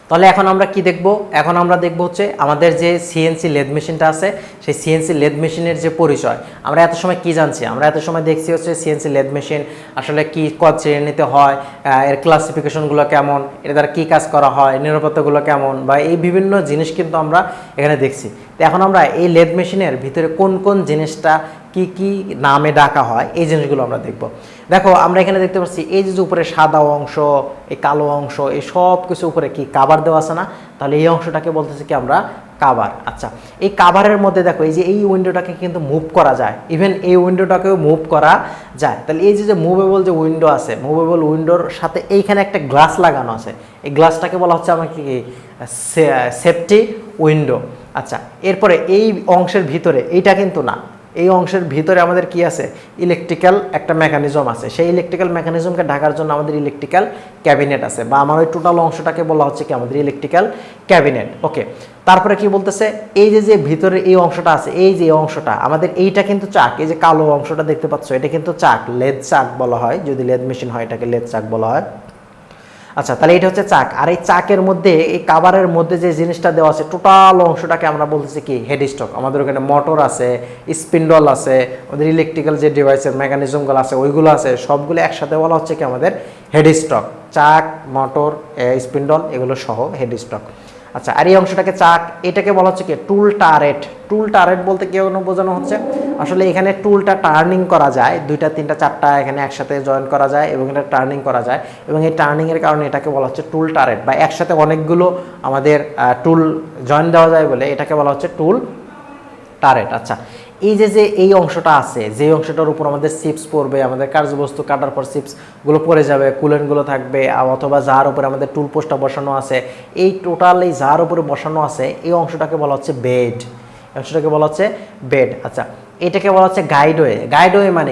তাহলে এখন আমরা কি দেখব? এখন আমরা দেখব হচ্ছে আমাদের যে সিএনসি লেদ মেশিনটা আছে, সেই সিএনসি লেদ মেশিনের যে পরিচয়। আমরা এত সময় কি জানছি? আমরা এত সময় দেখছি হচ্ছে সিএনসি লেদ মেশিন আসলে কি কত শ্রেণীতে হয়, এর ক্লাসিফিকেশনগুলো কেমন, এর দ্বারা কী কাজ করা হয়, নিরাপত্তাগুলো কেমন, বা এই বিভিন্ন জিনিস কিন্তু আমরা এখানে দেখছি। তো এখন আমরা এই লেদ মেশিনের ভিতরে কোন কোন জিনিসটা কি কি নামে ডাকা হয় এই জিনিসগুলো আমরা দেখব। দেখো আমরা এখানে দেখতে পাচ্ছি এই যে উপরে সাদা অংশ, এই কালো অংশ, এই সব কিছু উপরে কি কাভার দেওয়া আছে না? তাহলে এই অংশটাকে বলতেছি কি আমরা কাভার। আচ্ছা, এই কাভারের মধ্যে দেখো এই যে এই উইন্ডোটাকে কিন্তু মুভ করা যায়, ইভেন এই উইন্ডোটাকেও মুভ করা যায়। তাহলে এই যে মুভেবল যে উইন্ডো আছে, মুভেবল উইন্ডোর সাথে এইখানে একটা গ্লাস লাগানো আছে, এই গ্লাসটাকে বলা হচ্ছে আমাকে কি সেফটি উইন্ডো। আচ্ছা, এরপরে এই অংশের ভিতরে এইটা কিন্তু না, এই অংশের ভিতরে আমাদের কি আছে? ইলেকট্রিক্যাল একটা মেকানিজম আছে। সেই ইলেকট্রিক্যাল মেকানিজমকে ঢাকার জন্য আমাদের ইলেকট্রিক্যাল ক্যাবিনেট আছে, বা আমার ওই টোটাল অংশটাকে বলা হচ্ছে কি আমাদের ইলেকট্রিক্যাল ক্যাবিনেট। ওকে, তারপরে কি বলতেছে? এই যে ভিতরে এই অংশটা আছে, এই যে অংশটা আমাদের, এইটা কিন্তু চাক। এই যে কালো অংশটা দেখতে পাচ্ছ, এটা কিন্তু চাক, লেদ চাক বলা হয়। যদি লেদ মেশিন হয় এটাকে লেদ চাক বলা হয়। আচ্ছা, তাহলে এটা হচ্ছে চাক। আর এই চাকের মধ্যে, এই কাভারের মধ্যে যে জিনিসটা দেওয়া আছে, টোটাল অংশটাকে আমরা বলতেছি কি হেড স্টক। আমাদের ওখানে মোটর আছে, স্পিন্ডল আছে, আমাদের ইলেকট্রিক্যাল যে ডিভাইসের মেকানিজমগুলো আছে ওইগুলো আছে, সবগুলো একসাথে বলা হচ্ছে কি আমাদের হেড স্টক। চাক, মোটর, স্পিন্ডল এগুলো সহ হেড স্টক। আচ্ছা, আর এই অংশটাকে চাক, এটাকে বলা হচ্ছে কি টুল টারেট। টুল টারেট বলতে কি বোঝানো হচ্ছে? আসলে এখানে টুলটা টার্নিং করা যায়, 2টা 3টা 4টা এখানে একসাথে জয়েন করা যায় এবং এটা টার্নিং করা যায়, এবং এই টার্নিংয়ের কারণে এটাকে বলা হচ্ছে টুল টারেট, বা একসাথে অনেকগুলো আমাদের টুল জয়েন দেওয়া যায় বলে এটাকে বলা হচ্ছে টুল টারেট। আচ্ছা, এই যে এই অংশটা আছে, যে অংশটার উপর আমাদের চিপস পড়বে, আমাদের কার্যবস্তু কাটার পর চিপসগুলো পড়ে যাবে, কুলেন্টগুলো থাকবে, অথবা যার উপরে আমাদের টুল পোস্টটা বসানো আছে, এই টোটাল এই যার উপরে বসানো আছে এই অংশটাকে বলা হচ্ছে বেড। অংশটাকে বলা হচ্ছে বেড। আচ্ছা, এটাকে বলা হচ্ছে গাইডওয়ে। গাইডওয়ে মানে